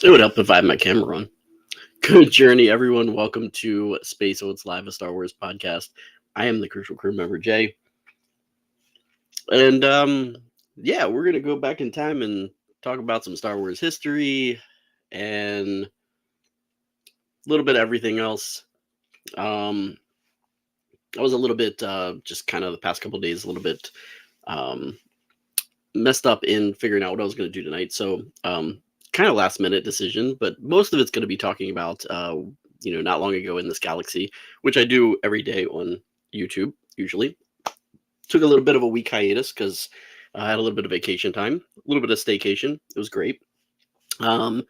It would help if I had my camera on. Good journey, everyone. Welcome to Space Oats Live, a Star Wars podcast. I am the Crucial Crew member, Jay. And yeah, we're going to go back in time and talk about some Star Wars history and a little bit of everything else. Um, I was a little bit, just kind of the past couple days, a little bit um, messed up in figuring out what I was going to do tonight. So, kind of last minute decision, but most of it's going to be talking about, not long ago in this galaxy, which I do every day on YouTube, usually. Took a little bit of a week hiatus because I had a little bit of vacation time, a little bit of staycation. It was great. Um,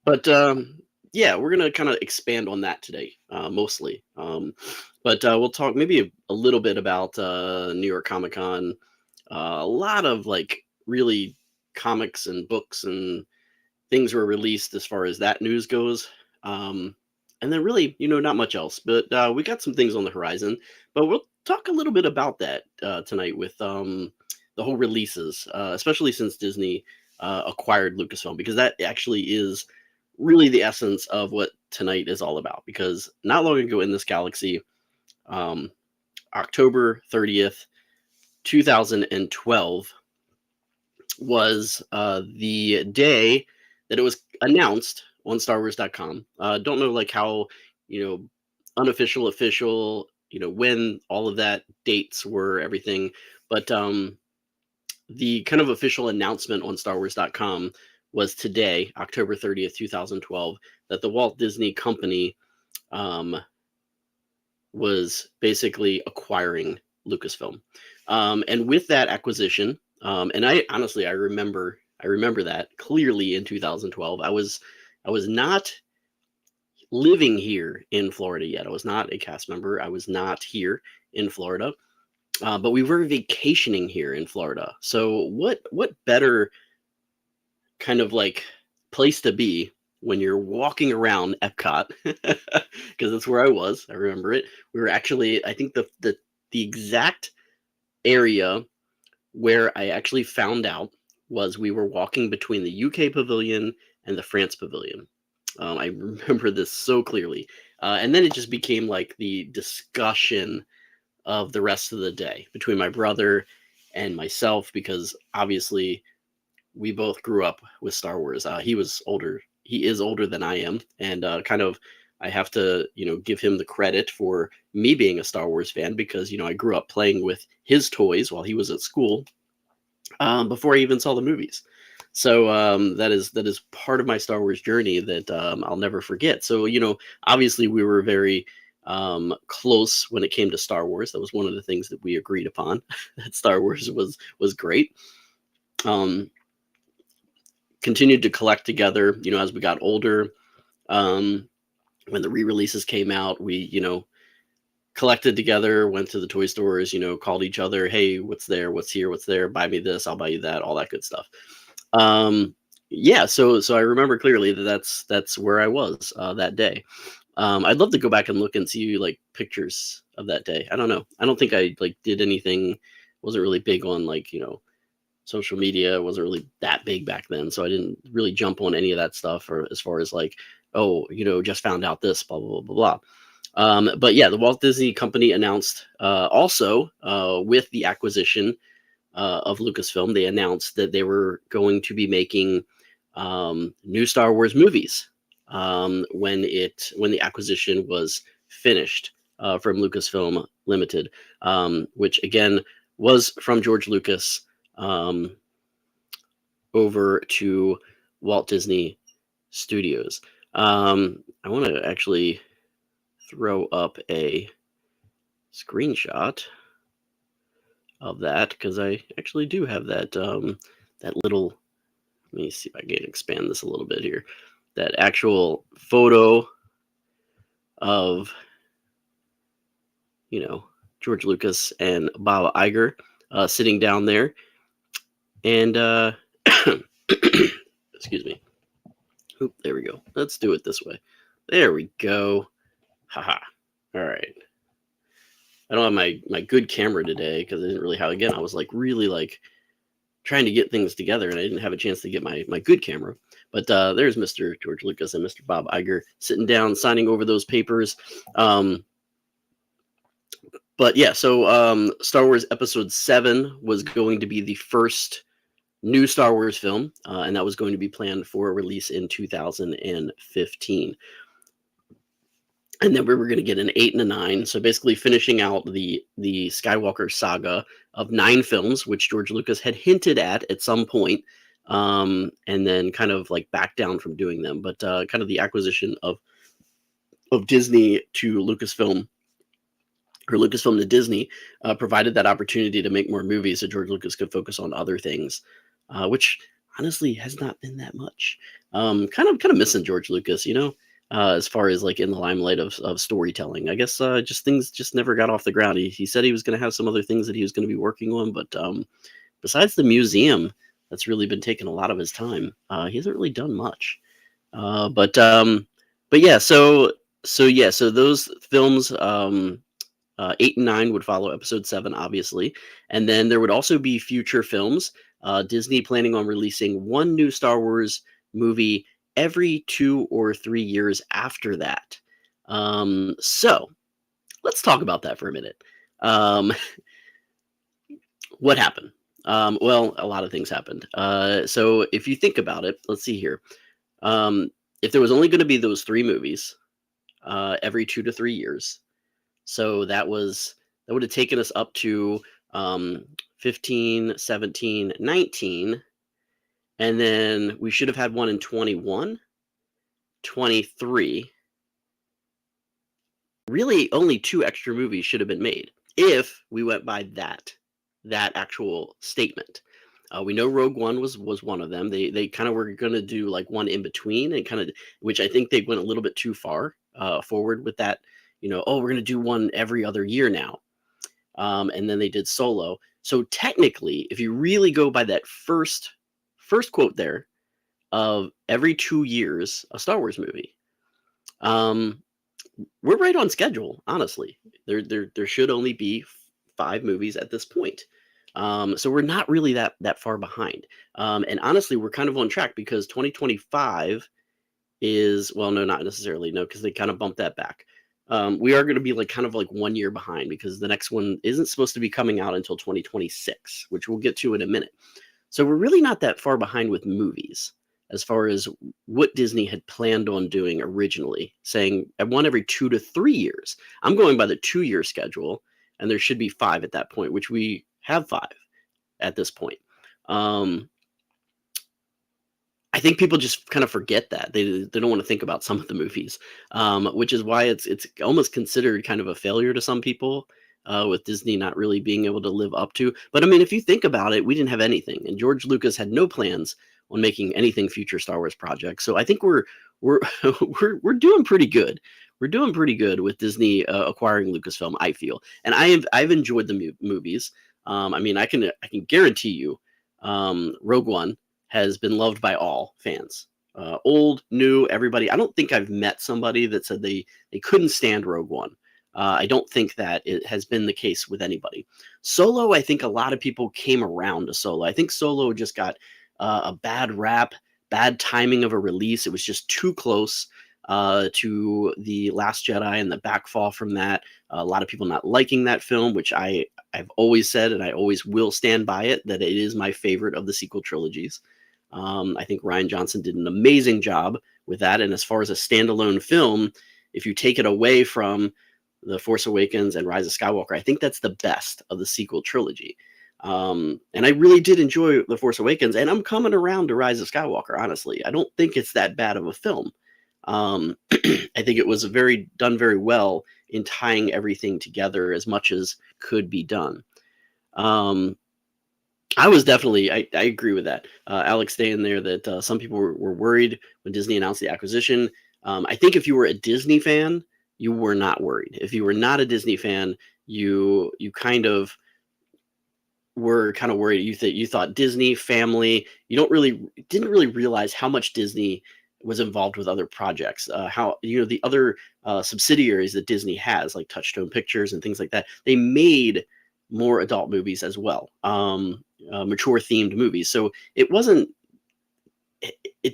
but yeah, we're going to kind of expand on that today, mostly. But we'll talk maybe a little bit about New York Comic Con. A lot of like really comics and books and things were released as far as that news goes. Um, and then really, not much else. But we got some things on the horizon. But we'll talk a little bit about that tonight with the whole releases, especially since Disney acquired Lucasfilm, because that actually is really the essence of what tonight is all about. Because not long ago in this galaxy, um, October 30th, 2012, was the day that it was announced on StarWars.com. Don't know like how, you know, unofficial, official, when all of that dates were, everything. But the kind of official announcement on StarWars.com was today, October 30th, 2012, that the Walt Disney Company um, was basically acquiring Lucasfilm. And with that acquisition, and I honestly I remember that clearly in 2012. I was not living here in Florida yet. I was not a cast member. I was not here in Florida, but we were vacationing here in Florida. So what better kind of like place to be when you're walking around Epcot, because that's where I was. I remember it. We were actually, I think the exact area where I actually found out was we were walking between the UK pavilion and the France pavilion. I remember this so clearly. And then it just became like the discussion of the rest of the day between my brother and myself, because obviously we both grew up with Star Wars. He was older. He is older than I am, and kind of I have to give him the credit for me being a Star Wars fan, because I grew up playing with his toys while he was at school, before I even saw the movies. So that is part of my Star Wars journey that I'll never forget. So obviously we were very close when it came to Star Wars. That was one of the things that we agreed upon. That Star Wars was great. Um, Continued to collect together, as we got older. Um, when the re-releases came out, we, collected together, went to the toy stores, called each other, hey, what's there, what's here, what's there, buy me this, I'll buy you that, all that good stuff. Yeah, so I remember clearly that's where I was that day. I'd love to go back and look and see like pictures of that day. I don't know. I don't think I like did anything. Wasn't really big on like social media. Wasn't really that big back then, so I didn't really jump on any of that stuff, or as far as like, oh, just found out this, blah blah blah blah. But yeah, the Walt Disney Company announced also with the acquisition of Lucasfilm, they announced that they were going to be making new Star Wars movies when the acquisition was finished from Lucasfilm Limited, which again was from George Lucas um, over to Walt Disney Studios. I want to actually throw up a screenshot of that, because I actually do have that little. Let me see if I can expand this a little bit here. That actual photo of George Lucas and Bob Iger sitting down there, and excuse me. Oop, there we go. Let's do it this way. There we go. Haha. All right. I don't have my good camera today because I didn't really have. Again, I was like really like trying to get things together, and I didn't have a chance to get my good camera. But there's Mr. George Lucas and Mr. Bob Iger sitting down, signing over those papers. But yeah, so Star Wars Episode 7 was going to be the first new Star Wars film, and that was going to be planned for a release in 2015. And then we were going to get an 8 and a 9, so basically finishing out the Skywalker saga of 9 films, which George Lucas had hinted at some point, and then kind of like backed down from doing them. But kind of the acquisition of Disney to Lucasfilm, or Lucasfilm to Disney, provided that opportunity to make more movies so George Lucas could focus on other things, which honestly has not been that much. Kind of missing George Lucas, as far as like in the limelight of storytelling. I guess just things just never got off the ground. He said he was going to have some other things that he was going to be working on, but besides the museum, that's really been taking a lot of his time. He hasn't really done much. But yeah, so those films, 8 and 9 would follow Episode 7, obviously, and then there would also be future films. Disney planning on releasing one new Star Wars movie every 2 or 3 years after that. So let's talk about that for a minute. What happened? Well, a lot of things happened. So if you think about it, let's see here. If there was only going to be those 3 movies every 2 to 3 years, so that would have taken us up to 15, 17, 19. And then we should have had one in 21, 23. Really, only 2 extra movies should have been made if we went by that actual statement. We know Rogue One was one of them. They kind of were going to do like one in between, and kind of, which I think they went a little bit too far forward with that. We're going to do one every other year now. And then they did Solo. So technically, if you really go by that first quote there of every 2 years, a Star Wars movie, we're right on schedule, honestly. There should only be 5 movies at this point. So we're not really that far behind. And honestly, we're kind of on track, because 2025 is, well, no, not necessarily, no, because they kind of bumped that back. We are going to be like kind of like 1 year behind, because the next one isn't supposed to be coming out until 2026, which we'll get to in a minute. So we're really not that far behind with movies as far as what Disney had planned on doing originally, saying one every 2 to 3 years. I'm going by the 2-year schedule, and there should be 5 at that point, which we have 5 at this point. I think people just kind of forget that. They don't want to think about some of the movies, which is why it's almost considered kind of a failure to some people, with Disney not really being able to live up to. But I mean, if you think about it, we didn't have anything, and George Lucas had no plans on making anything future Star Wars projects. So I think we're doing pretty good. We're doing pretty good with Disney acquiring Lucasfilm, I feel, and I've enjoyed the movies. I mean, I can guarantee you, Rogue One has been loved by all fans, old, new, everybody. I don't think I've met somebody that said they couldn't stand Rogue One. I don't think that it has been the case with anybody. Solo, I think a lot of people came around to Solo. I think Solo just got a bad rap, bad timing of a release. It was just too close to The Last Jedi, and the backfall from that. A lot of people not liking that film, which I've always said, and I always will stand by it, that it is my favorite of the sequel trilogies. I think Rian Johnson did an amazing job with that. And as far as a standalone film, if you take it away from The Force Awakens and Rise of Skywalker, I think that's the best of the sequel trilogy. And I really did enjoy The Force Awakens, and I'm coming around to Rise of Skywalker, honestly. I don't think it's that bad of a film. I think it was done very well in tying everything together as much as could be done. I was definitely, I agree with that. Alex staying there, that some people were worried when Disney announced the acquisition. I think if you were a Disney fan, you were not worried. If you were not a Disney fan, you kind of were kind of worried. You thought Disney family. You didn't really realize how much Disney was involved with other projects. How the other subsidiaries that Disney has, like Touchstone Pictures and things like that, they made more adult movies as well, mature themed movies. So it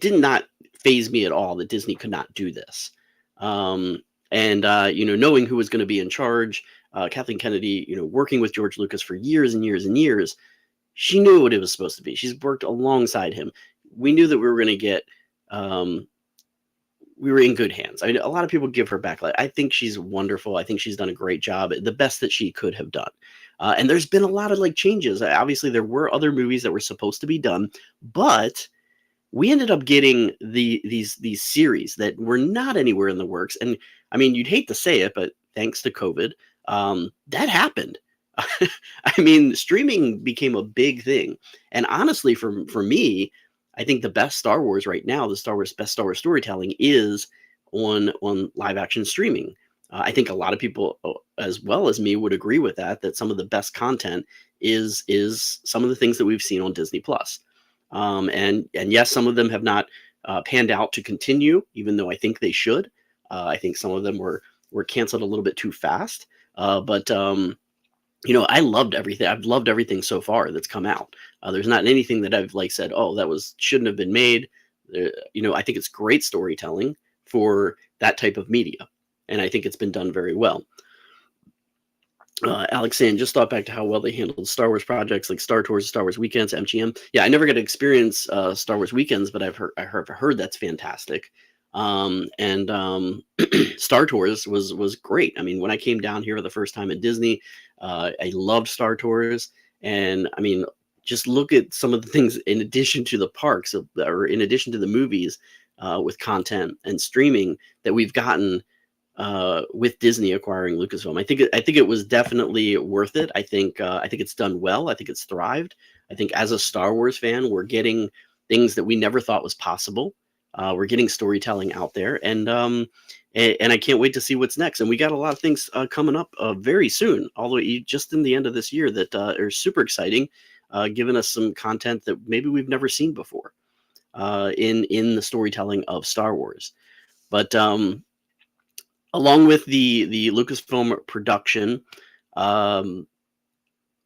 did not phase me at all that Disney could not do this. Um, and knowing who was going to be in charge, Kathleen Kennedy, working with George Lucas for years and years and years, she knew what it was supposed to be. She's worked alongside him. We knew that we were going to get. Um, we were in good hands. I mean, a lot of people give her backlight. I think she's wonderful. I think she's done a great job, the best that she could have done. And there's been a lot of changes. Obviously, there were other movies that were supposed to be done, but we ended up getting these series that were not anywhere in the works. And I mean, you'd hate to say it, but thanks to COVID, that happened. I mean, streaming became a big thing. And honestly, for me, I think the best Star Wars right now, the best Star Wars storytelling is on live action streaming. I think a lot of people, as well as me, would agree with that some of the best content is some of the things that we've seen on Disney Plus. And yes, some of them have not panned out to continue, even though I think they should. I think some of them were canceled a little bit too fast. But I loved everything. I've loved everything so far that's come out. There's not anything that I've said, oh, that shouldn't have been made. I think it's great storytelling for that type of media, and I think it's been done very well. Alex saying, just thought back to how well they handled Star Wars projects like Star Tours, Star Wars Weekends, MGM. Yeah, I never got to experience Star Wars Weekends, but I heard that's fantastic. And Star Tours was great. I mean, when I came down here for the first time at Disney, I loved Star Tours. And I mean, just look at some of the things in addition to the parks, or in addition to the movies, with content and streaming that we've gotten with Disney acquiring Lucasfilm. I think it was definitely worth it. I think it's done well. I think it's thrived. I think as a Star Wars fan, we're getting things that we never thought was possible. We're getting storytelling out there, and I can't wait to see what's next. And we got a lot of things coming up very soon, although just in the end of this year, that are super exciting, giving us some content that maybe we've never seen before in the storytelling of Star Wars. But along with the Lucasfilm production,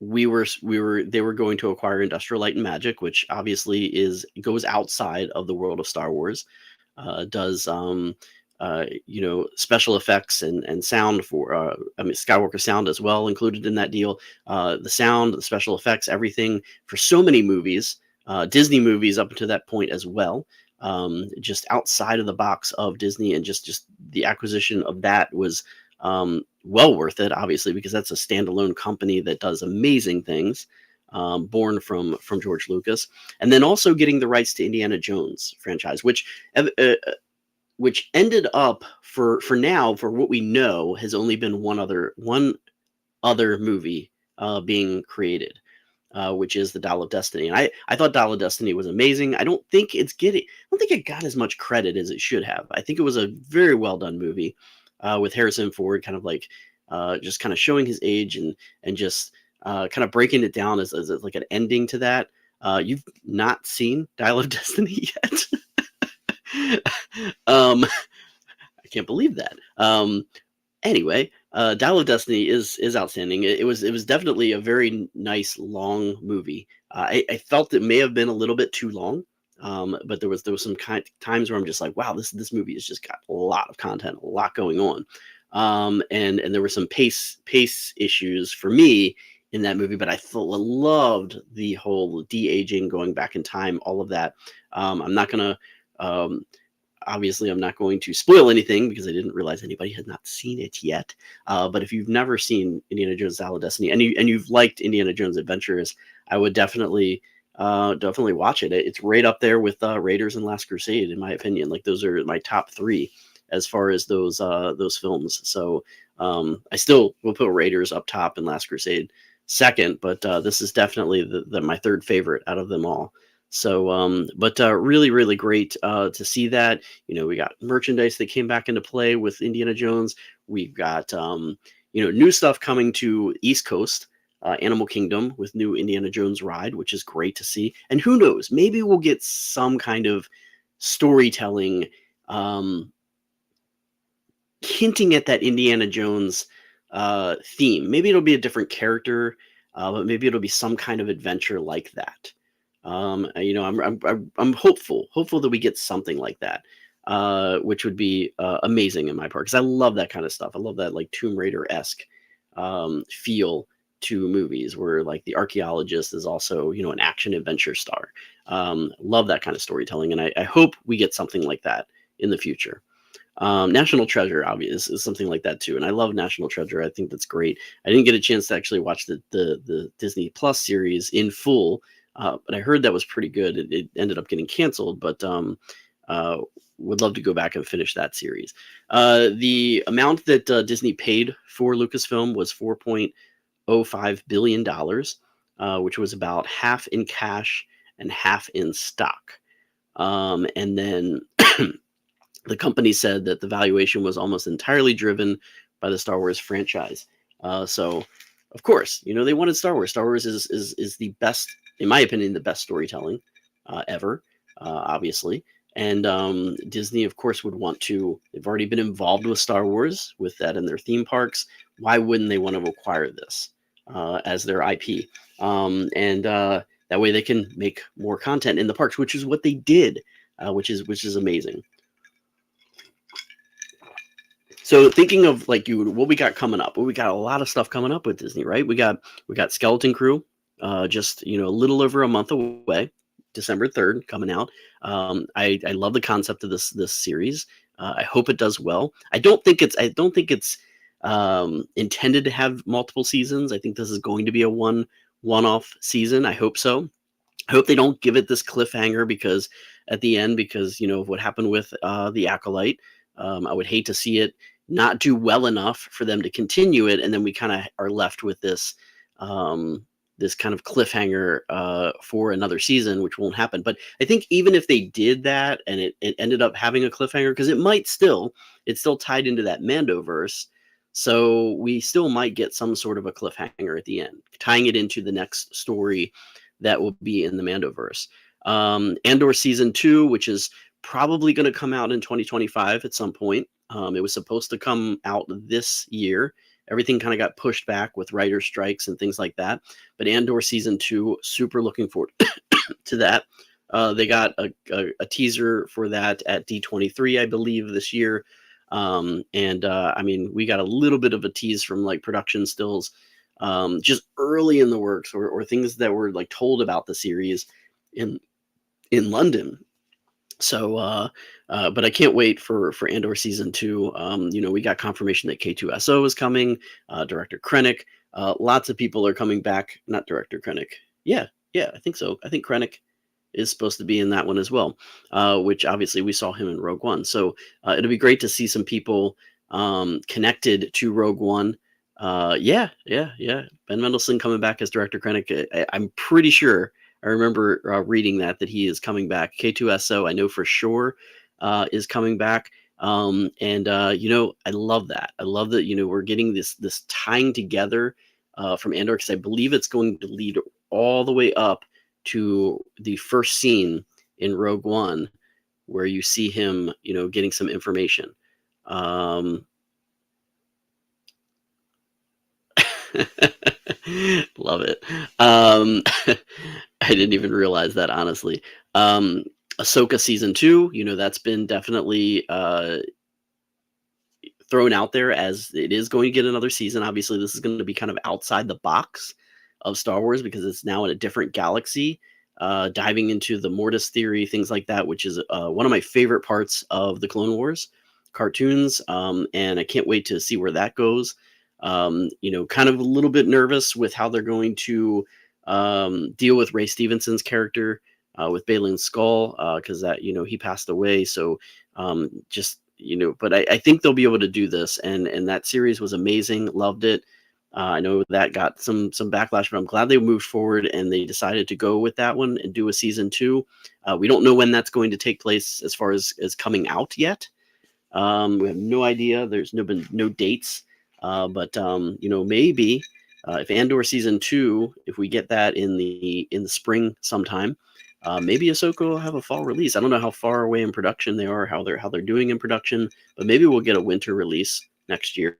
they were going to acquire Industrial Light and Magic, which obviously goes outside of the world of Star Wars. Does special effects and sound for Skywalker sound as well included in that deal. The sound, the special effects, everything for so many movies, Disney movies up to that point as well. Just outside of the box of Disney, and just the acquisition of that was well worth it, obviously, because that's a standalone company that does amazing things, born from George Lucas. And then also getting the rights to Indiana Jones franchise, which ended up for now, for what we know, has only been one other movie being created. Which is the Dial of Destiny. And I thought Dial of Destiny was amazing. I don't think it got as much credit as it should have. I think it was a very well done movie, with Harrison Ford kind of just kind of showing his age and just kind of breaking it down as like an ending to that. You've not seen Dial of Destiny yet? I can't believe that. Anyway, Dial of Destiny is outstanding. It was definitely a very nice long movie. I felt it may have been a little bit too long, but there was some times where I'm just like, wow, this movie has just got a lot of content, a lot going on, and there were some pace issues for me in that movie. But I loved the whole de-aging, going back in time, all of that. I'm not gonna. Obviously, I'm not going to spoil anything because I didn't realize anybody had not seen it yet. But if you've never seen Indiana Jones: Dial of Destiny, and you've liked Indiana Jones Adventures, I would definitely watch it. It's right up there with Raiders and Last Crusade, in my opinion. Like, those are my top three as far as those films. So I still will put Raiders up top and Last Crusade second, but this is definitely my third favorite out of them all. So, but really, really great to see that. We got merchandise that came back into play with Indiana Jones. We've got new stuff coming to East Coast, Animal Kingdom, with new Indiana Jones ride, which is great to see. And who knows, maybe we'll get some kind of storytelling hinting at that Indiana Jones theme. Maybe it'll be a different character. but maybe it'll be some kind of adventure like that. I'm hopeful that we get something like that, which would be amazing in my part, because I love that kind of stuff. I love that like Tomb Raider esque feel to movies, where like the archaeologist is also an action adventure star. Love that kind of storytelling, and I hope we get something like that in the future. National Treasure, obviously, is something like that too, and I love National Treasure. I think that's great. I didn't get a chance to actually watch the Disney Plus series in full, but I heard that was pretty good. It ended up getting canceled, but uh, would love to go back and finish that series. The amount that Disney paid for Lucasfilm was $4.05 billion, which was about half in cash and half in stock. And then the company said that the valuation was almost entirely driven by the Star Wars franchise. So, of course, they wanted Star Wars. Star Wars is the best, in my opinion, the best storytelling ever, obviously. And Disney, of course, would want to. They've already been involved with Star Wars, with that in their theme parks. Why wouldn't they want to acquire this as their IP? And that way they can make more content in the parks, which is what they did, which is amazing. So thinking of like what we got coming up, well, we got a lot of stuff coming up with Disney, right? We got Skeleton Crew, just a little over a month away, December 3rd, coming out. I love the concept of this series. I hope it does well. I don't think it's intended to have multiple seasons. I think this is going to be a one-off season. I hope so. I hope they don't give it this cliffhanger because at the end, because of what happened with the Acolyte. I would hate to see it not do well enough for them to continue it, and then we kind of are left with this this kind of cliffhanger for another season, which won't happen. But I think even if they did that and it ended up having a cliffhanger, because it's still tied into that Mandoverse, so we still might get some sort of a cliffhanger at the end, tying it into the next story that will be in the Mandoverse. Andor season 2, which is probably going to come out in 2025 at some point. It was supposed to come out this year. Everything kind of got pushed back with writer strikes and things like that. But Andor season 2, super looking forward to that. They got a teaser for that at D23, I believe, this year. I mean, we got a little bit of a tease from like production stills, just early in the works, or things that were like told about the series in London. So, but I can't wait for Andor season 2. We got confirmation that K2SO is coming. Director Krennic. Lots of people are coming back. Not Director Krennic. Yeah, I think so. I think Krennic is supposed to be in that one as well, which obviously we saw him in Rogue One. So it'll be great to see some people connected to Rogue One. Yeah. Ben Mendelsohn coming back as Director Krennic. I'm pretty sure. I remember reading that he is coming back. K2SO, I know for sure, is coming back. I love that. I love that, we're getting this tying together from Andor, because I believe it's going to lead all the way up to the first scene in Rogue One, where you see him, getting some information. Love it. I didn't even realize that, honestly. Ahsoka season 2, that's been definitely thrown out there as it is going to get another season. Obviously, this is going to be kind of outside the box of Star Wars, because it's now in a different galaxy, diving into the Mortis theory, things like that, which is one of my favorite parts of the Clone Wars cartoons. And I can't wait to see where that goes. Kind of a little bit nervous with how they're going to deal with Ray Stevenson's character with Baylan Skull, because that he passed away. So but I think they'll be able to do this, and that series was amazing. Loved it. I know that got some backlash, but I'm glad they moved forward and they decided to go with that one and do a season 2. We don't know when that's going to take place as far as coming out yet. We have no idea. There's been no dates. But maybe if Andor season 2, if we get that in the spring sometime, maybe Ahsoka will have a fall release. I don't know how far away in production they are, how they're doing in production, but maybe we'll get a winter release next year.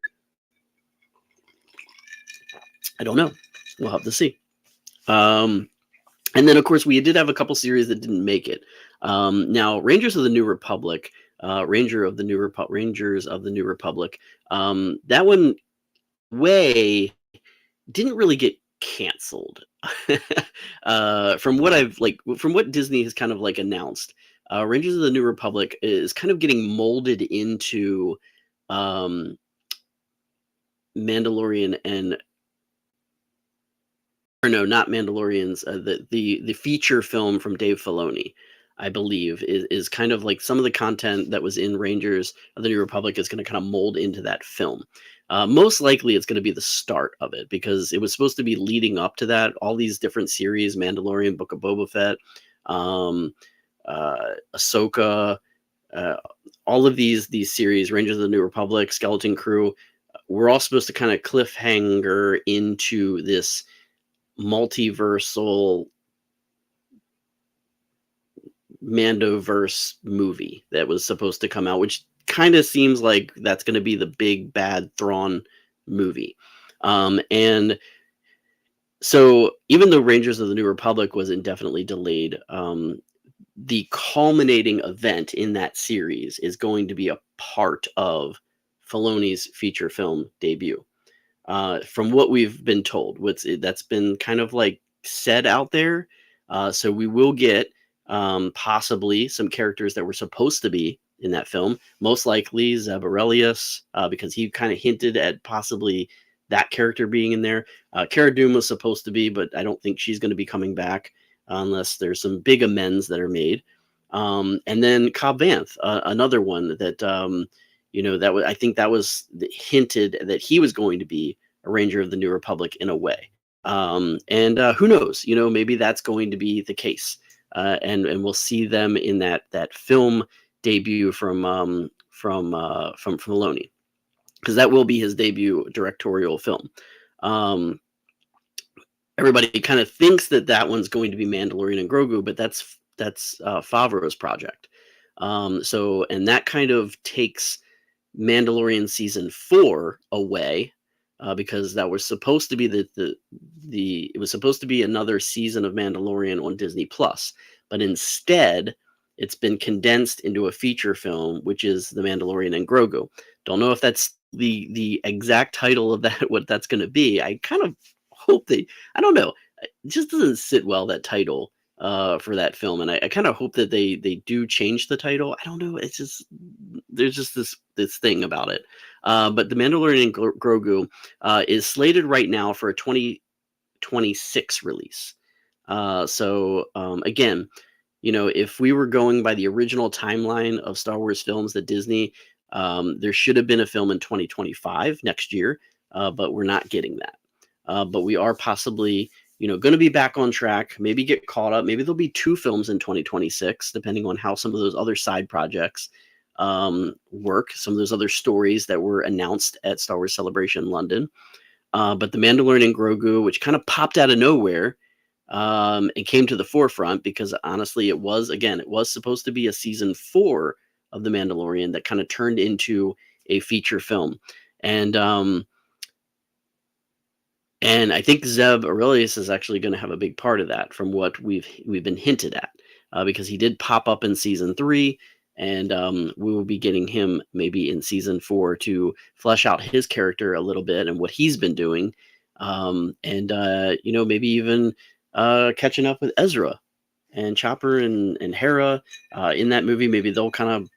I don't know. We'll have to see. And then, of course, we did have a couple series that didn't make it. Now, Rangers of the New Republic, Rangers of the New Republic. That one way didn't really get canceled. From what Disney has kind of like announced, Rangers of the New Republic is kind of getting molded into um, Mandalorian and or no, not Mandalorians. The feature film from Dave Filoni, I believe, is kind of like some of the content that was in Rangers of the New Republic is going to kind of mold into that film. Most likely, it's going to be the start of it because it was supposed to be leading up to that. All these different series: Mandalorian, Book of Boba Fett, um, Ahsoka, uh, all of these series, Rangers of the New Republic, Skeleton Crew, we're all supposed to kind of cliffhanger into this multiversal Mandoverse movie that was supposed to come out, which kind of seems like that's going to be the big bad Thrawn movie. And so even though Rangers of the New Republic was indefinitely delayed, the culminating event in that series is going to be a part of Filoni's feature film debut. From what we've been told, that's been kind of like said out there. So we will get possibly some characters that were supposed to be in that film. Most likely Zeb Aurelius, because he kind of hinted at possibly that character being in there. Cara Dune was supposed to be, but I don't think she's going to be coming back unless there's some big amends that are made. And then Cobb Vanth, another one that that was, I think that was hinted that he was going to be a Ranger of the New Republic in a way. And who knows? Maybe that's going to be the case, and we'll see them in that film debut from Filoni, because that will be his debut directorial film. Everybody kind of thinks that one's going to be Mandalorian and Grogu, but that's Favreau's project. And that kind of takes Mandalorian season 4 away, because that was supposed to be it was supposed to be another season of Mandalorian on Disney Plus, but instead it's been condensed into a feature film, which is The Mandalorian and Grogu. Don't know if that's the exact title of that, what that's going to be. I kind of hope I don't know. It just doesn't sit well, that title, for that film, and I kind of hope that they do change the title. I don't know. It's just there's just this thing about it. But The Mandalorian and Grogu is slated right now for a 2026 release. Again, if we were going by the original timeline of Star Wars films that Disney, there should have been a film in 2025 next year, but we're not getting that. But we are possibly, going to be back on track, maybe get caught up. Maybe there'll be 2 films in 2026, depending on how some of those other side projects work, some of those other stories that were announced at Star Wars Celebration London. But The Mandalorian and Grogu, which kind of popped out of nowhere, and came to the forefront because honestly, it was supposed to be a season 4 of The Mandalorian that kind of turned into a feature film. And I think Zeb Aurelius is actually going to have a big part of that, from what we've been hinted at, because he did pop up in season 3, and we will be getting him maybe in season 4 to flesh out his character a little bit and what he's been doing, and maybe even catching up with Ezra and Chopper and Hera in that movie. Maybe they'll kind of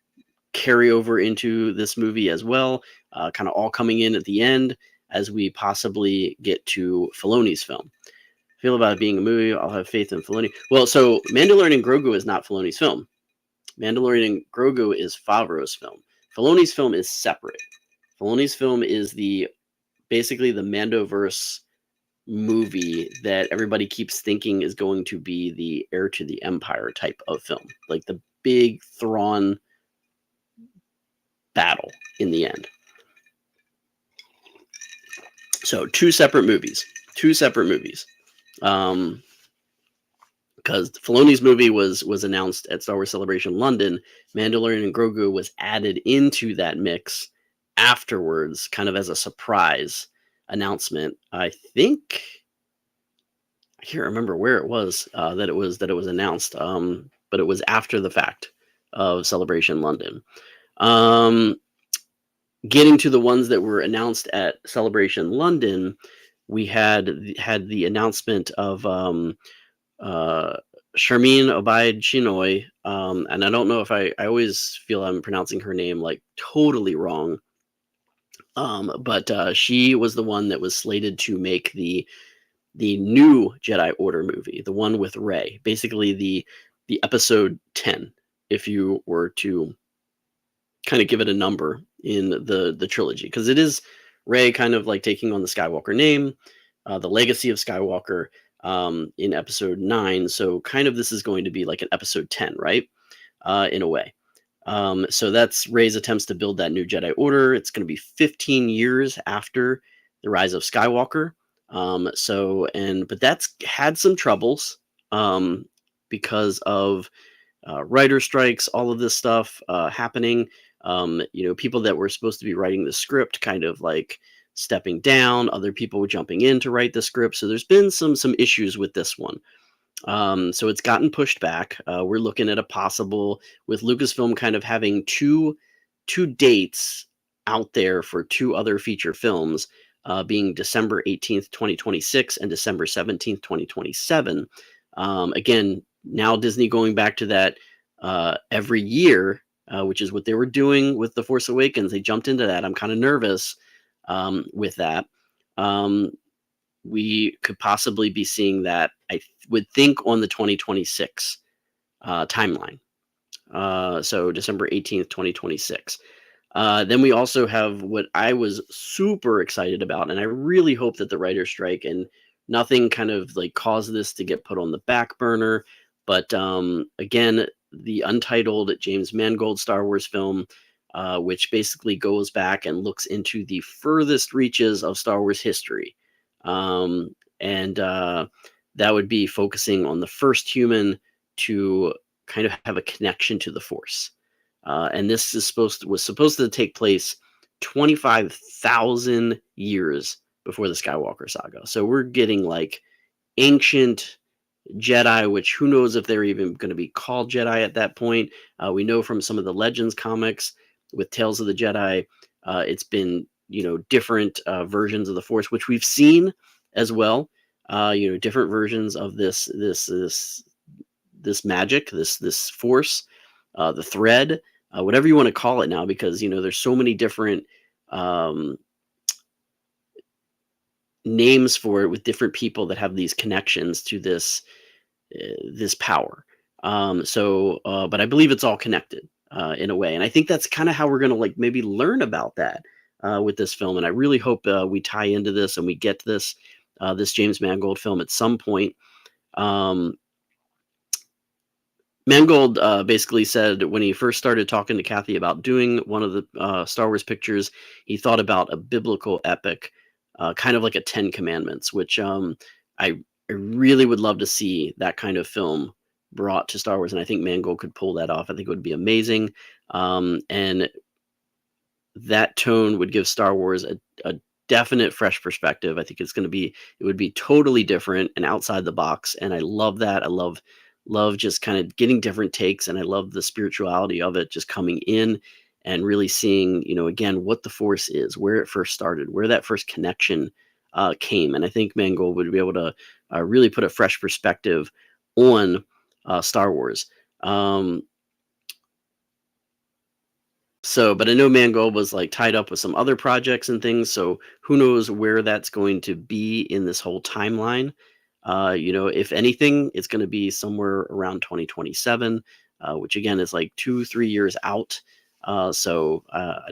carry over into this movie as well, kind of all coming in at the end as we possibly get to Filoni's film. Feel about it being a movie, I'll have faith in Filoni. Well, so Mandalorian and Grogu is not Filoni's film. Mandalorian and Grogu is Favreau's film. Filoni's film is separate. Filoni's film is basically the Mandoverse movie that everybody keeps thinking is going to be the Heir to the Empire type of film, like the big Thrawn battle in the end. So 2 separate movies. Because Filoni's movie was announced at Star Wars Celebration London. Mandalorian and Grogu was added into that mix afterwards, kind of as a surprise announcement. I think I can't remember where it was that it was announced, but it was after the fact of Celebration London. Um, Getting to the ones that were announced at Celebration London, we had the announcement of uh, Sharmeen Obaid Chinoy, and I don't know if I always feel I'm pronouncing her name like totally wrong, but she was the one that was slated to make the new Jedi Order movie, the one with Rey, basically the episode 10, if you were to kind of give it a number in the trilogy, because it is Rey kind of like taking on the Skywalker name, the legacy of Skywalker, in episode 9. So kind of this is going to be like an episode 10, right? In a way. So that's Rey's attempts to build that new Jedi Order. It's going to be 15 years after the rise of Skywalker. But that's had some troubles, because of writer strikes, all of this stuff happening. People that were supposed to be writing the script kind of like stepping down, other people jumping in to write the script. So there's been some issues with this one. So it's gotten pushed back. We're looking at a possible, with Lucasfilm kind of having two dates out there for two other feature films, being December 18th, 2026 and December 17th, 2027. Again, now Disney going back to that every year, which is what they were doing with The Force Awakens. They jumped into that. I'm kind of nervous with that. We could possibly be seeing that, I would think, on the 2026 timeline. So December 18th, 2026. Then we also have what I was super excited about, and I really hope that the writer's strike and nothing kind of like caused this to get put on the back burner. But again, the untitled James Mangold Star Wars film, which basically goes back and looks into the furthest reaches of Star Wars history. And that would be focusing on the first human to kind of have a connection to the Force. And this is was supposed to take place 25,000 years before the Skywalker saga. So we're getting like ancient Jedi, which who knows if they're even going to be called Jedi at that point. We know from some of the Legends comics with Tales of the Jedi, it's been, different versions of the Force, which we've seen as well. Different versions of this magic, this Force, the thread, whatever you want to call it now, because there's so many different names for it with different people that have these connections to this power. But I believe it's all connected in a way, and I think that's kind of how we're going to like maybe learn about that with this film. And I really hope we tie into this and we get this James Mangold film at some point. Mangold basically said when he first started talking to Kathy about doing one of the Star Wars pictures, he thought about a biblical epic, kind of like a Ten Commandments, which I really would love to see that kind of film brought to Star Wars. And I think Mangold could pull that off. I think it would be amazing. And that tone would give Star Wars a definite fresh perspective. I think it would be totally different and outside the box. And I love that. I love just kind of getting different takes, and I love the spirituality of it just coming in and really seeing, again, what the Force is, where it first started, where that first connection came. And I think Mangold would be able to really put a fresh perspective on Star Wars. But I know Mangold was like tied up with some other projects and things, so who knows where that's going to be in this whole timeline. If anything, it's going to be somewhere around 2027, which again is like 2-3 years out. I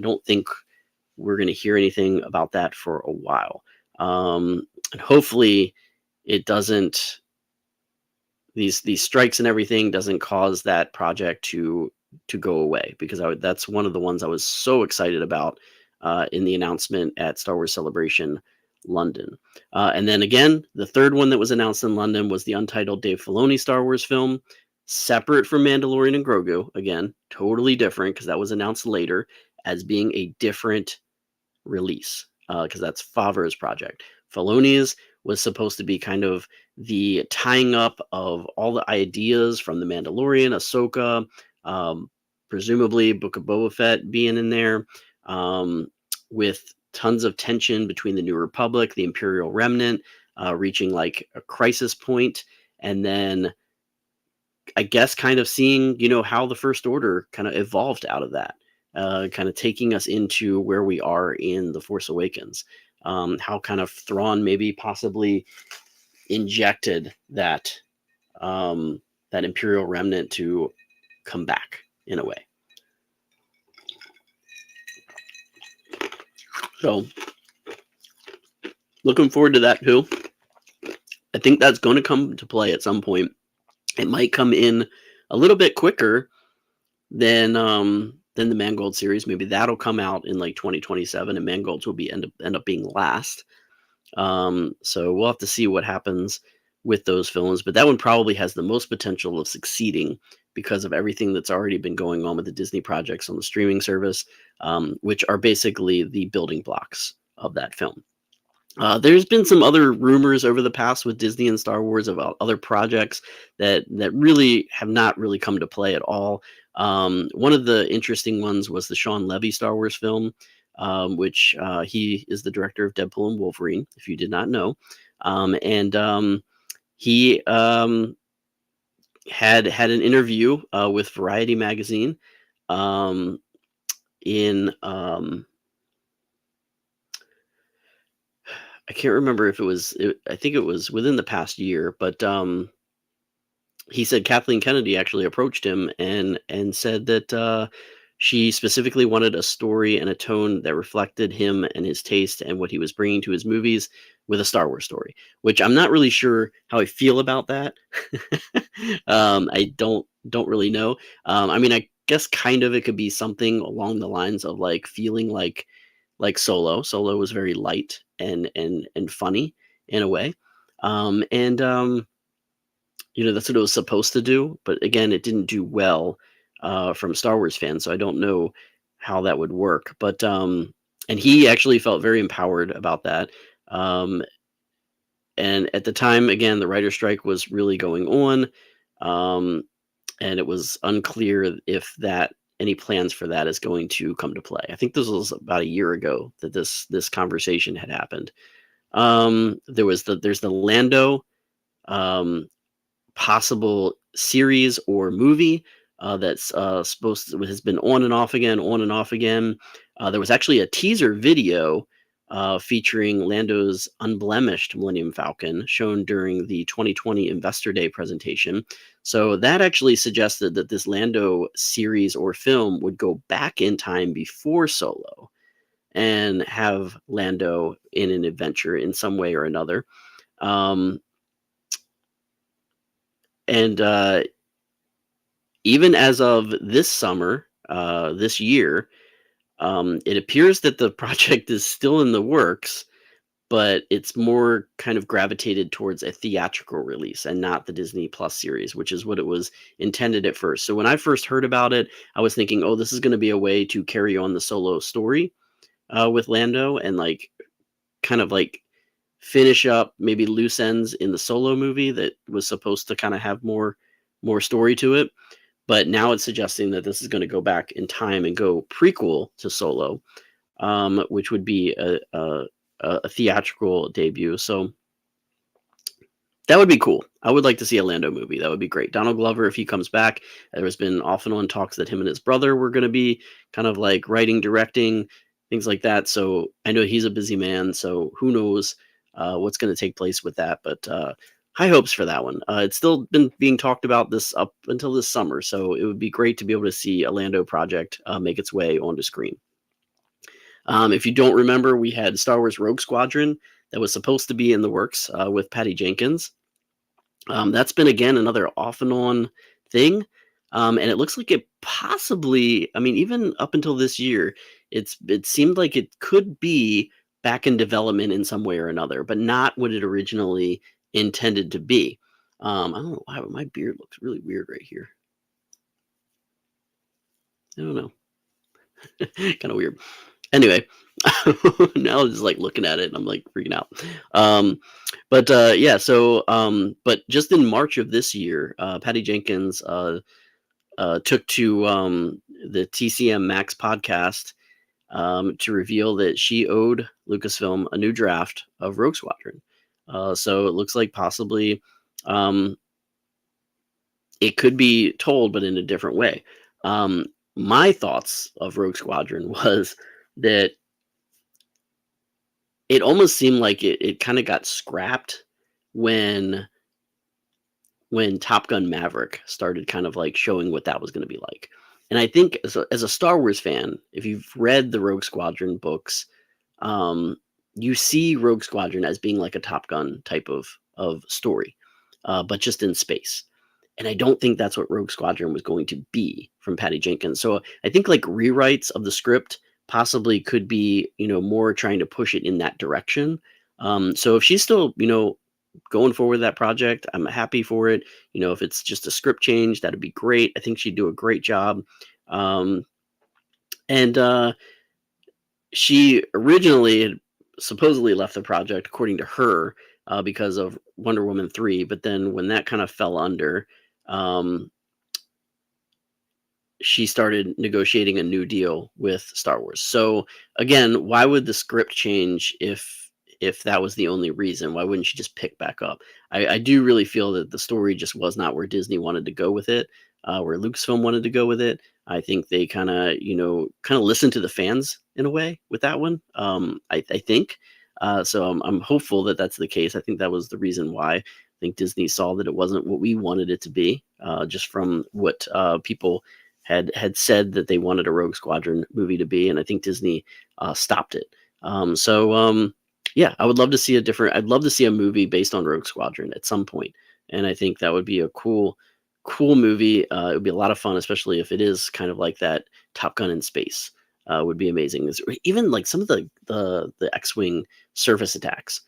don't think we're going to hear anything about that for a while. And hopefully it doesn't, these strikes and everything doesn't cause that project to go away, because that's one of the ones I was so excited about in the announcement at Star Wars Celebration London. And then again, the third one that was announced in London was the untitled Dave Filoni Star Wars film, separate from Mandalorian and Grogu. Again, totally different, because that was announced later as being a different release, because that's Favreau's project. Filoni's was supposed to be kind of the tying up of all the ideas from The Mandalorian, Ahsoka, presumably Book of Boba Fett being in there, with tons of tension between the New Republic, the Imperial Remnant, reaching like a crisis point, and then I guess kind of seeing, how the First Order kind of evolved out of that, kind of taking us into where we are in The Force Awakens. How kind of Thrawn maybe possibly injected that that Imperial Remnant to come back in a way. So looking forward to that too. I think that's going to come to play at some point. It might come in a little bit quicker than the Mangold series. Maybe that'll come out in like 2027, and Mangolds will be end up being last. So we'll have to see what happens with those films, but that one probably has the most potential of succeeding because of everything that's already been going on with the Disney projects on the streaming service, which are basically the building blocks of that film. There's been some other rumors over the past with Disney and Star Wars about other projects that really have not really come to play at all. One of the interesting ones was the Sean Levy Star Wars film, which he is the director of Deadpool and Wolverine, if you did not know. He had an interview with Variety magazine in I can't remember if I think it was within the past year, but he said Kathleen Kennedy actually approached him and said that she specifically wanted a story and a tone that reflected him and his taste and what he was bringing to his movies with a Star Wars story, which I'm not really sure how I feel about that. I don't really know. I mean, I guess kind of it could be something along the lines of like feeling like Solo. Solo was very light and funny in a way. That's what it was supposed to do, but again, it didn't do well from Star Wars fans, so I don't know how that would work. But and he actually felt very empowered about that. And at the time, again, the writer strike was really going on, and it was unclear if any plans for that is going to come to play. I think this was about a year ago that this conversation had happened. There's the Lando possible series or movie that's has been on and off again. There was actually a teaser video featuring Lando's unblemished Millennium Falcon shown during the 2020 Investor Day presentation. So that actually suggested that this Lando series or film would go back in time before Solo and have Lando in an adventure in some way or another. And even as of this summer, this year, it appears that the project is still in the works, but it's more kind of gravitated towards a theatrical release and not the Disney Plus series, which is what it was intended at first. So when I first heard about it, I was thinking, oh, this is going to be a way to carry on the Solo story with Lando and like kind of like finish up maybe loose ends in the Solo movie that was supposed to kind of have more story to it. But now it's suggesting that this is going to go back in time and go prequel to Solo, which would be a theatrical debut. So that would be cool. I would like to see a Lando movie. That would be great. Donald Glover, if he comes back, there's been off and on talks that him and his brother were going to be kind of like writing, directing, things like that. So I know he's a busy man. So who knows what's going to take place with that. But high hopes for that one. It's still been being talked about this up until this summer. So it would be great to be able to see a Lando project make its way onto screen. If you don't remember, we had Star Wars Rogue Squadron that was supposed to be in the works with Patty Jenkins. That's been, again, another off and on thing. And it looks like it possibly, I mean, even up until this year, it seemed like it could be back in development in some way or another, but not what it originally intended to be. I don't know why, but my beard looks really weird right here. I don't know. Kind of weird. Anyway, now I'm just like looking at it and I'm like freaking out. Um, but yeah, but just in March of this year, Patty Jenkins took to the TCM Max podcast to reveal that she owed Lucasfilm a new draft of Rogue Squadron. So it looks like possibly um, it could be told, but in a different way. Um, my thoughts of Rogue Squadron was that it almost seemed like it kind of got scrapped when Top Gun Maverick started kind of like showing what that was going to be like. And I think as a Star Wars fan, if you've read the Rogue Squadron books, um, you see Rogue Squadron as being like a Top Gun type of story, but just in space. And I don't think that's what Rogue Squadron was going to be from Patty Jenkins. So I think like rewrites of the script possibly could be, more trying to push it in that direction. So if she's still, going forward with that project, I'm happy for it. If it's just a script change, that'd be great. I think she'd do a great job. Um, and she originally had supposedly left the project, according to her, because of Wonder Woman 3. But then when that kind of fell under, um, she started negotiating a new deal with Star Wars. So again, why would the script change if that was the only reason? Why wouldn't she just pick back up? I do really feel that the story just was not where Disney wanted to go with it, where Lucasfilm wanted to go with it. I think they kind of listened to the fans in a way with that one. I think. So I'm hopeful that that's the case. I think that was the reason why. I think Disney saw that it wasn't what we wanted it to be, just from what people had said that they wanted a Rogue Squadron movie to be, and I think Disney stopped it. Yeah, I would love to see a different. I'd love to see a movie based on Rogue Squadron at some point, and I think that would be a cool movie. It would be a lot of fun, especially if it is kind of like that Top Gun in space. Would be amazing. Even like some of the X-wing surface attacks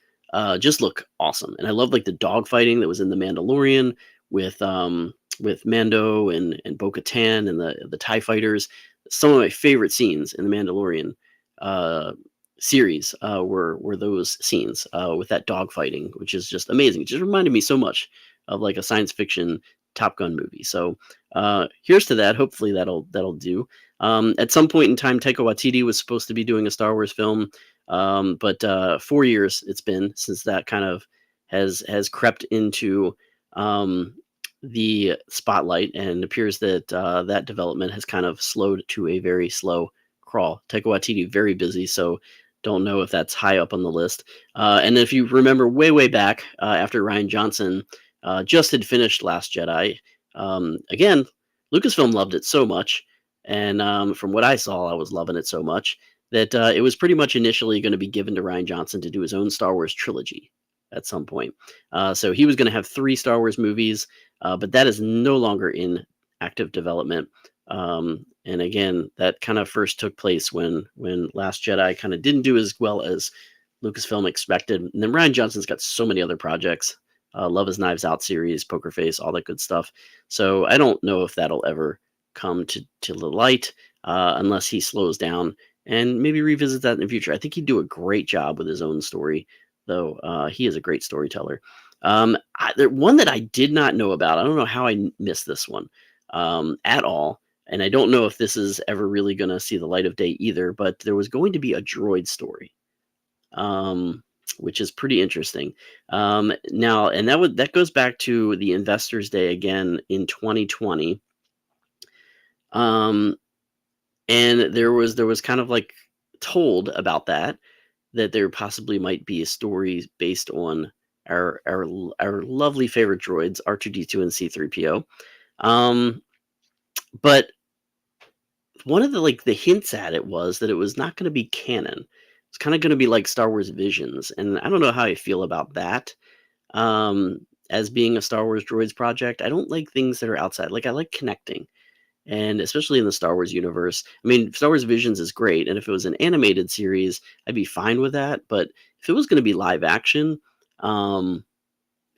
just look awesome, and I love like the dogfighting that was in the Mandalorian with Mando and Bo-Katan and the TIE fighters. Some of my favorite scenes in the Mandalorian uh, series were those scenes with that dogfighting, which is just amazing. It just reminded me so much of like a science fiction Top Gun movie. So here's to that. Hopefully that'll do. At some point in time, Taika Waititi was supposed to be doing a Star Wars film, but 4 years it's been since that kind of has crept into the spotlight, and appears that that development has kind of slowed to a very slow crawl. Taika Waititi very busy, so don't know if that's high up on the list. And if you remember way back, after Ryan Johnson just had finished Last Jedi, again, Lucasfilm loved it so much, and from what I saw, I was loving it so much that it was pretty much initially going to be given to Ryan Johnson to do his own Star Wars trilogy at some point. So he was going to have 3 Star Wars movies, but that is no longer in active development. And again, that kind of first took place when Last Jedi kind of didn't do as well as Lucasfilm expected. And then Ryan Johnson's got so many other projects, Love Is Knives Out series, Poker Face, all that good stuff. So I don't know if that'll ever come to the light unless he slows down and maybe revisit that in the future. I think he'd do a great job with his own story, though. He is a great storyteller. One that I did not know about, I don't know how I missed this one at all. And I don't know if this is ever really going to see the light of day either, but there was going to be a droid story, which is pretty interesting. Now, and that goes back to the Investors Day again in 2020. And there was kind of like told about that there possibly might be a story based on our lovely favorite droids, R2D2 and C3PO. But one of the hints at it was that it was not going to be canon. It's kind of going to be like Star Wars Visions, and I don't know how I feel about that. As being a Star Wars droids project, I don't like things that are outside. Like I like connecting, and especially in the Star Wars universe. I mean, Star Wars Visions is great, and if it was an animated series, I'd be fine with that. But if it was going to be live action,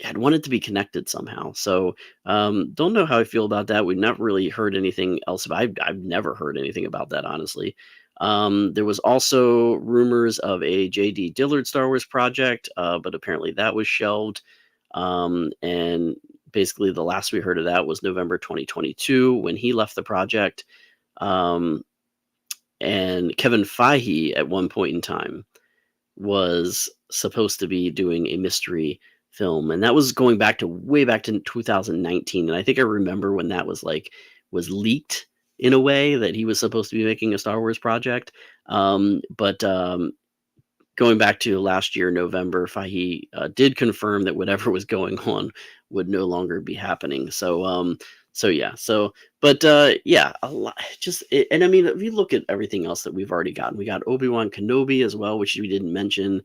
I'd want it to be connected somehow. So don't know how I feel about that. We've not really heard anything else. I've never heard anything about that, honestly. There was also rumors of a J.D. Dillard Star Wars project, but apparently that was shelved. And basically, the last we heard of that was November 2022 when he left the project. Um, and Kevin Feige, at one point in time, was supposed to be doing a mystery film, and that was going back to way back to 2019. And I think I remember when that was leaked in a way that he was supposed to be making a Star Wars project. But going back to last year, November, Fahey did confirm that whatever was going on would no longer be happening. So yeah, but yeah, a lot. And I mean, if you look at everything else that we've already gotten, we got Obi-Wan Kenobi as well, which we didn't mention.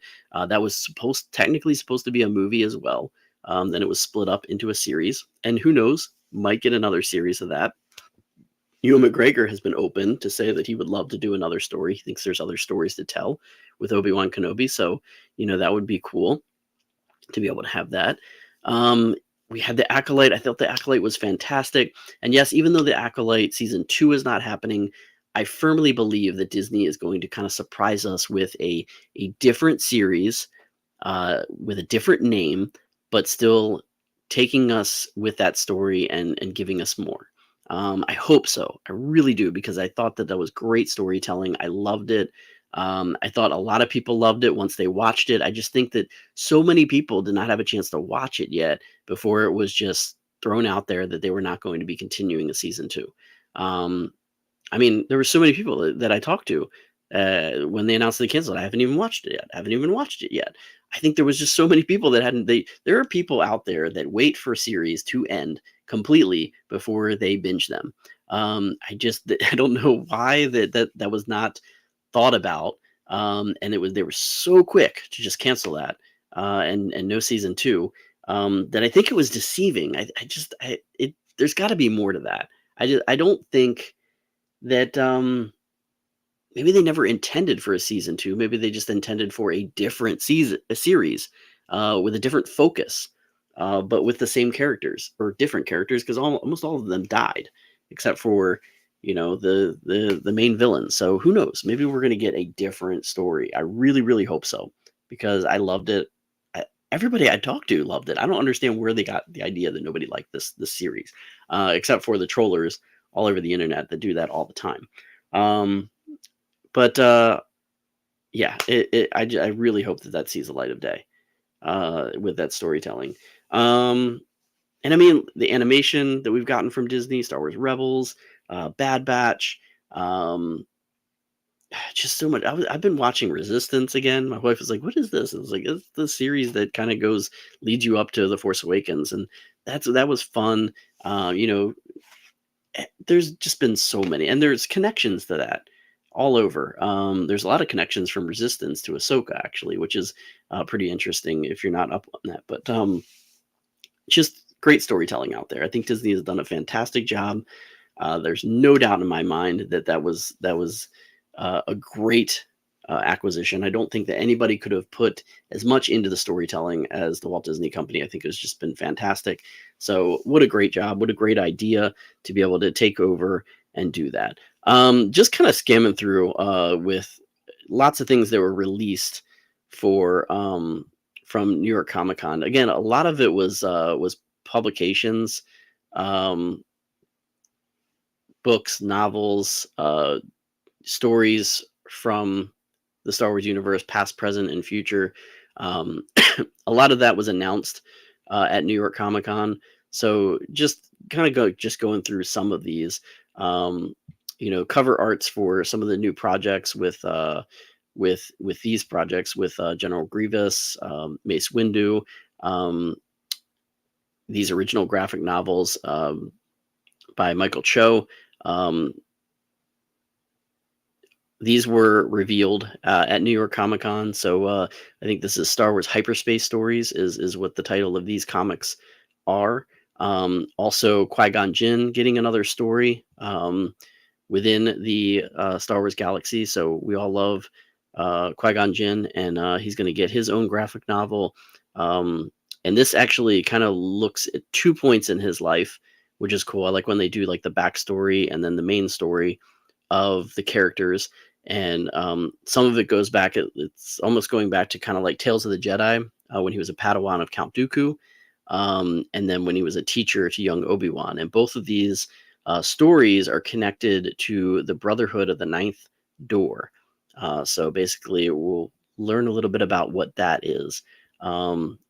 That was technically supposed to be a movie as well. Then it was split up into a series, and who knows, might get another series of that. Ewan McGregor has been open to say that he would love to do another story. He thinks there's other stories to tell with Obi-Wan Kenobi. So, that would be cool to be able to have that. We had The Acolyte. I thought The Acolyte was fantastic. And yes, even though The Acolyte season 2 is not happening, I firmly believe that Disney is going to kind of surprise us with a different series with a different name, but still taking us with that story and giving us more. I hope so. I really do, because I thought that was great storytelling. I loved it. I thought a lot of people loved it once they watched it. I just think that so many people did not have a chance to watch it yet before it was just thrown out there that they were not going to be continuing a season 2. I mean, there were so many people that I talked to when they announced they canceled. I haven't even watched it yet. I haven't even watched it yet. I think there was just so many people that hadn't. There are people out there that wait for series to end completely before they binge them. I don't know why that was not thought about. And they were so quick to just cancel that and no season 2 that I think it was deceiving. There's got to be more to that. I don't think that maybe they never intended for a season 2. Maybe they just intended for a different series with a different focus, but with the same characters or different characters, because almost all of them died except for the main villain. So who knows? Maybe we're going to get a different story. I really, really hope so, because I loved it. Everybody I talked to loved it. I don't understand where they got the idea that nobody liked this series, except for the trollers all over the internet that do that all the time. But yeah, I really hope that sees the light of day with that storytelling. And I mean, the animation that we've gotten from Disney, Star Wars Rebels, Bad Batch, just so much. I've been watching Resistance again. My wife was like, "What is this?" I was like, "It's the series that kind of leads you up to The Force Awakens," and that was fun. There's just been so many, and there's connections to that all over. There's a lot of connections from Resistance to Ahsoka, actually, which is pretty interesting if you're not up on that. But just great storytelling out there. I think Disney has done a fantastic job. There's no doubt in my mind that was a great acquisition. I don't think that anybody could have put as much into the storytelling as the Walt Disney Company. I think it's just been fantastic. So what a great job. What a great idea to be able to take over and do that. Just kind of scamming through with lots of things that were released for from New York Comic Con. Again, a lot of it was publications, books, novels, stories from the Star Wars universe, past, present, and future. A lot of that was announced at New York Comic Con. So just kind of going through some of these, cover arts for some of the new projects with these projects with General Grievous, Mace Windu, these original graphic novels by Michael Cho. These were revealed at New York Comic Con. So I think this is Star Wars Hyperspace Stories is what the title of these comics are. Also, Qui-Gon Jinn getting another story within the Star Wars galaxy. So we all love Qui-Gon Jinn, and he's going to get his own graphic novel. And this actually kind of looks at 2 points in his life, which is cool. I like when they do like the backstory and then the main story of the characters. And some of it goes back. It's almost going back to kind of like Tales of the Jedi, when he was a Padawan of Count Dooku, and then when he was a teacher to young Obi-Wan. And both of these stories are connected to the Brotherhood of the Ninth Door. So basically, we'll learn a little bit about what that is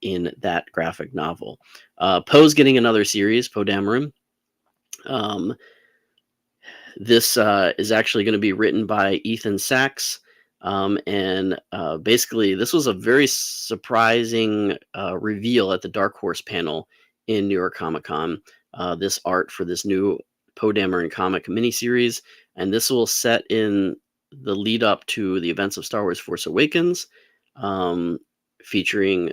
in that graphic novel. Poe's getting another series, Poe Dameron. This is actually going to be written by Ethan Sachs. And basically, this was a very surprising reveal at the Dark Horse panel in New York Comic Con. This art for this new Poe Dameron comic miniseries. And this will set in the lead up to the events of Star Wars Force Awakens, featuring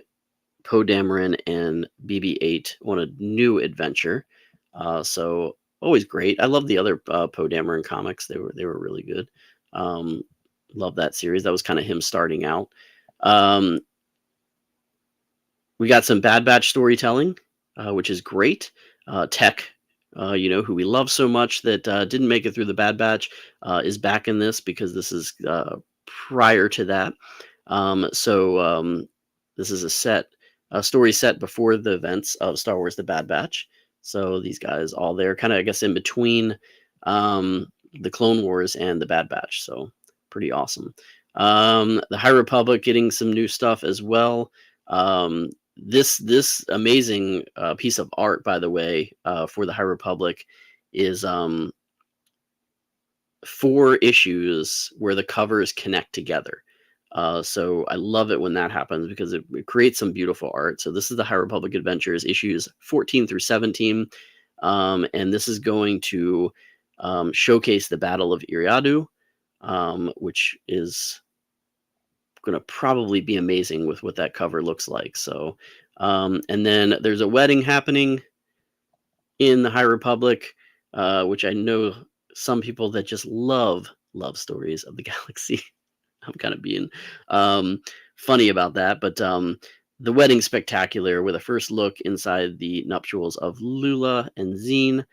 Poe Dameron and BB-8 on a new adventure. So always great. I love the other Poe Dameron comics. They were really good. Love that series. That was kind of him starting out. We got some Bad Batch storytelling, which is great. Tech, who we love so much that didn't make it through the Bad Batch, is back in this because this is prior to that. This is a story set before the events of Star Wars: The Bad Batch. So these guys all there, kind of, I guess, in between the Clone Wars and the Bad Batch. So pretty awesome. The High Republic getting some new stuff as well. This amazing piece of art, by the way, for the High Republic is 4 issues where the covers connect together. So I love it when that happens because it creates some beautiful art. So this is the High Republic Adventures issues 14 through 17. And this is going to showcase the Battle of Iriadu, which is going to probably be amazing with what that cover looks like. So, and then there's a wedding happening in the High Republic, which I know some people that just love stories of the galaxy. I'm kind of being funny about that, but the wedding spectacular with a first look inside the nuptials of Lula and Zine.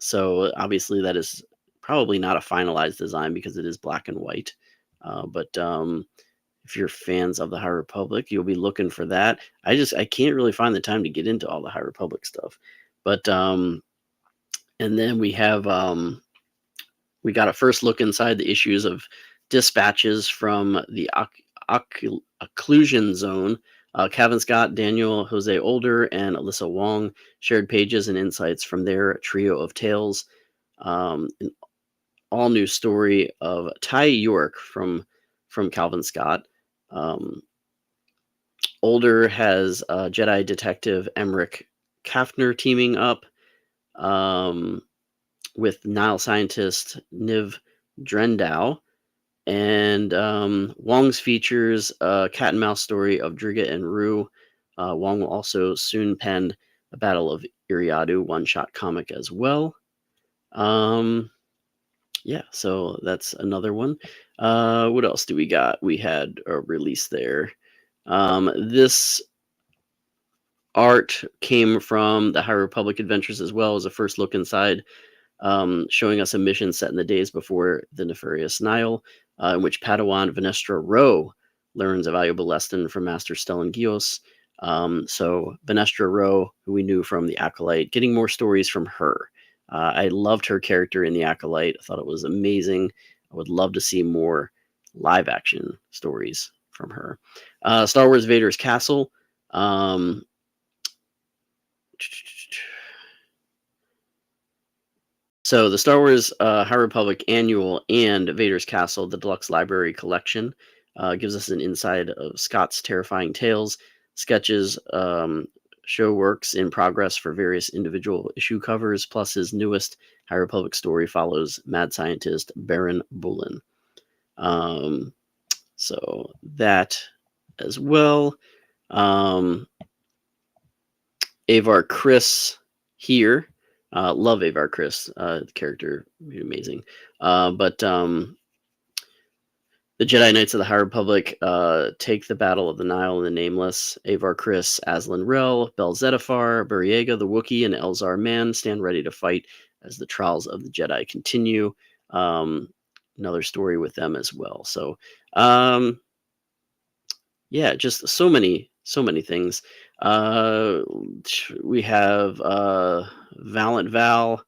So obviously that is probably not a finalized design because it is black and white. But if you're fans of the High Republic, you'll be looking for that. I can't really find the time to get into all the High Republic stuff. But and then we have we got a first look inside the issues of dispatches from the occlusion zone. Kevin Scott, Daniel Jose Older, and Alyssa Wong shared pages and insights from their trio of tales. An all-new story of Ty York from Calvin Scott. Older has Jedi detective Emmerich Kaffner teaming up with Nile scientist Niv Drendow. And Wong's features a cat and mouse story of Driga and Rue. Wong will also soon pen a Battle of Iriadu one-shot comic as well. Yeah, so that's another one. What else do we got? We had a release there. This art came from the High Republic Adventures as well as a first look inside, showing us a mission set in the days before the nefarious Nile, in which Padawan Venestra Rowe learns a valuable lesson from Master Stellan Gios. So Venestra Rowe, who we knew from The Acolyte, getting more stories from her. I loved her character in The Acolyte. I thought it was amazing. I would love to see more live action stories from her. Star Wars Vader's Castle. So the Star Wars High Republic Annual and Vader's Castle, the Deluxe Library Collection, gives us an insight of Scott's terrifying tales, sketches, show works in progress for various individual issue covers, plus his newest High Republic story follows mad scientist Baron Bulin. So that as well. Avar Chris here. Love Avar Chris. The character, amazing. But the Jedi Knights of the High Republic take the Battle of the Nile and the Nameless. Avar Chris, Aslan Rel, Bel Zettifar, Buriega the Wookiee, and Elzar Mann stand ready to fight as the trials of the Jedi continue. another story with them as well. So yeah, just so many things. Uh, we have Valiant Val,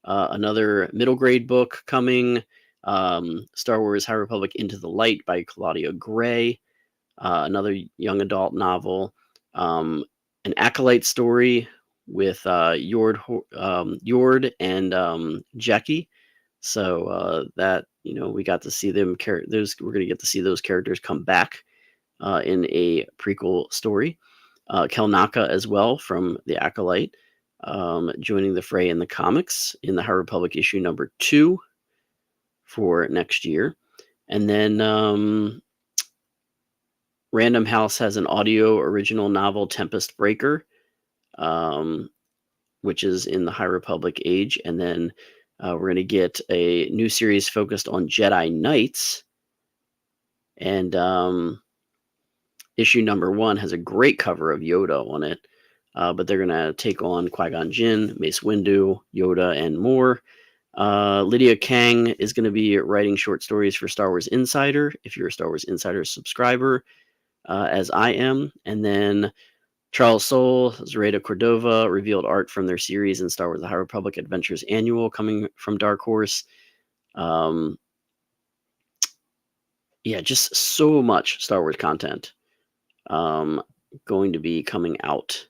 another middle grade book coming. Star Wars High Republic Into the Light by Claudia Gray, another young adult novel. An Acolyte story with Yord and Jackie. So that we got to see them. We're going to get to see those characters come back in a prequel story. Kel Naka as well from the Acolyte, joining the fray in the comics in the High Republic issue number 2 for next year. And then Random House has an audio original novel, Tempest Breaker, which is in the High Republic age. And then we're going to get a new series focused on Jedi Knights. And issue number 1 has a great cover of Yoda on it. But they're going to take on Qui-Gon Jinn, Mace Windu, Yoda, and more. Lydia Kang is going to be writing short stories for Star Wars Insider, if you're a Star Wars Insider subscriber, as I am. And then Charles Soule, Zoraida Cordova revealed art from their series in Star Wars The High Republic Adventures Annual coming from Dark Horse. Yeah, just so much Star Wars content going to be coming out.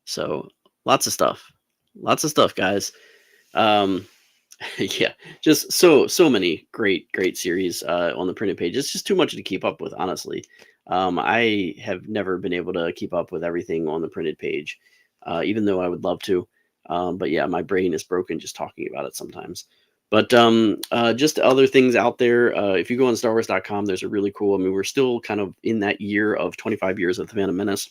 So lots of stuff, guys. Yeah, just so many great series on the printed page. It's just too much to keep up with, honestly. I have never been able to keep up with everything on the printed page, even though I would love to. But yeah, my brain is broken just talking about it sometimes. But just other things out there. If you go on StarWars.com, there's a really cool. I mean, we're still kind of in that year of 25 years of the Phantom Menace.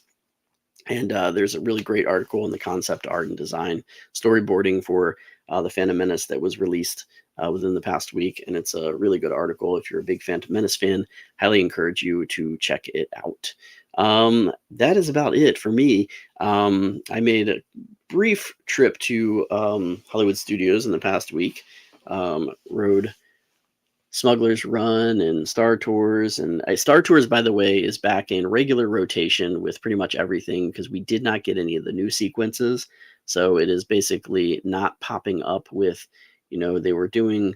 And there's a really great article in the concept art and design storyboarding for the Phantom Menace that was released within the past week. And it's a really good article. If you're a big Phantom Menace fan, highly encourage you to check it out. That is about it for me. I made a brief trip to Hollywood Studios in the past week. Rode Smuggler's Run and Star Tours. And Star Tours, by the way, is back in regular rotation with pretty much everything because we did not get any of the new sequences. So it is basically not popping up with, they were doing,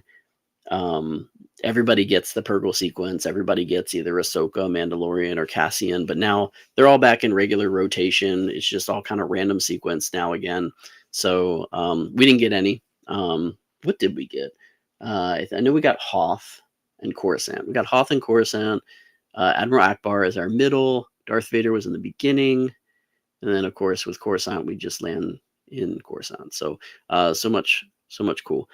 everybody gets the Purgle sequence. Everybody gets either Ahsoka, Mandalorian, or Cassian. But now they're all back in regular rotation. It's just all kind of random sequence now again. So we didn't get any. What did we get? I know we got Hoth and Coruscant. We got Hoth and Coruscant. Admiral Akbar is our middle. Darth Vader was in the beginning. And then, of course, with Coruscant, we just land in Coruscant. So, so much cool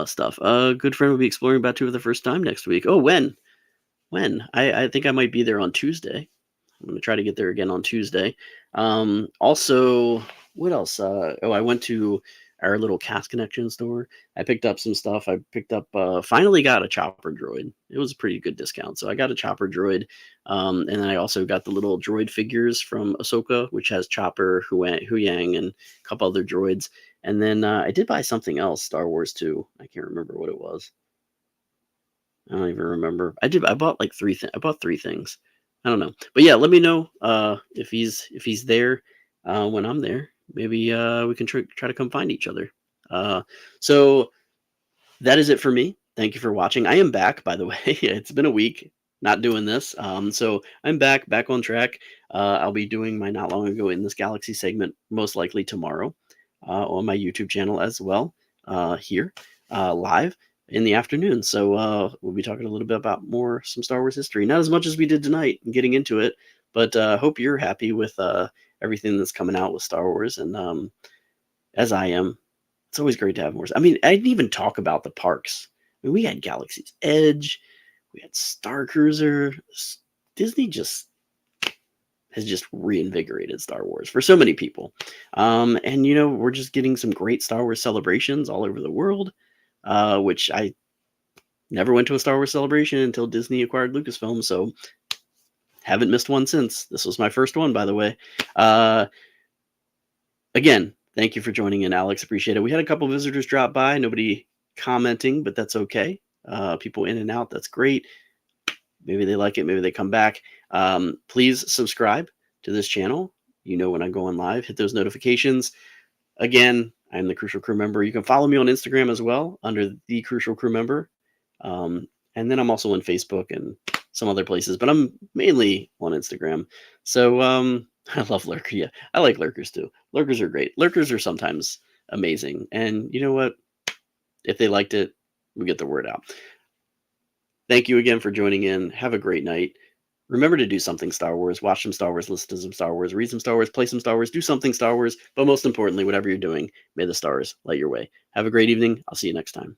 stuff. Good friend will be exploring Batuu for the first time next week. Oh, when? I think I might be there on Tuesday. I'm going to try to get there again on Tuesday. Also, what else? I went to our little Cast Connection store. I picked up some stuff. I picked up, finally got a chopper droid. It was a pretty good discount. So I got a chopper droid. And then I also got the little droid figures from Ahsoka, which has Chopper, Huyang, and a couple other droids. And then I did buy something else, Star Wars too. I can't remember what it was. I don't even remember. I bought like I bought 3 things. I don't know. But yeah, let me know if he's there when I'm there. Maybe we can try to come find each other. So that is it for me. Thank you for watching. I am back, by the way. It's been a week not doing this. So I'm back on track. I'll be doing my Not Long Ago in This Galaxy segment most likely tomorrow on my YouTube channel as well, here live in the afternoon. So we'll be talking a little bit about some Star Wars history. Not as much as we did tonight and getting into it, but hope you're happy with everything that's coming out with Star Wars. And as I am, it's always great to have more. I mean, I didn't even talk about the parks. I mean, we had Galaxy's Edge, we had Star Cruiser. Disney has just reinvigorated Star Wars for so many people. And we're just getting some great Star Wars celebrations all over the world, which I never went to a Star Wars celebration until Disney acquired Lucasfilm. So haven't missed one since. This was my first one, by the way. Again, thank you for joining in, Alex. Appreciate it. We had a couple visitors drop by. Nobody commenting, but that's okay. People in and out, that's great. Maybe they like it, maybe they come back. Please subscribe to this channel. You know when I'm going live, hit those notifications. Again, I'm the Crucial Crew member. You can follow me on Instagram as well under the Crucial Crew member. And then I'm also on Facebook and some other places, but I'm mainly on Instagram. So I love Lurker. Yeah, I like Lurkers too. Lurkers are great. Lurkers are sometimes amazing. And you know what? If they liked it, we get the word out. Thank you again for joining in. Have a great night. Remember to do something Star Wars. Watch some Star Wars, listen to some Star Wars, read some Star Wars, play some Star Wars, do something Star Wars. But most importantly, whatever you're doing, may the stars light your way. Have a great evening. I'll see you next time.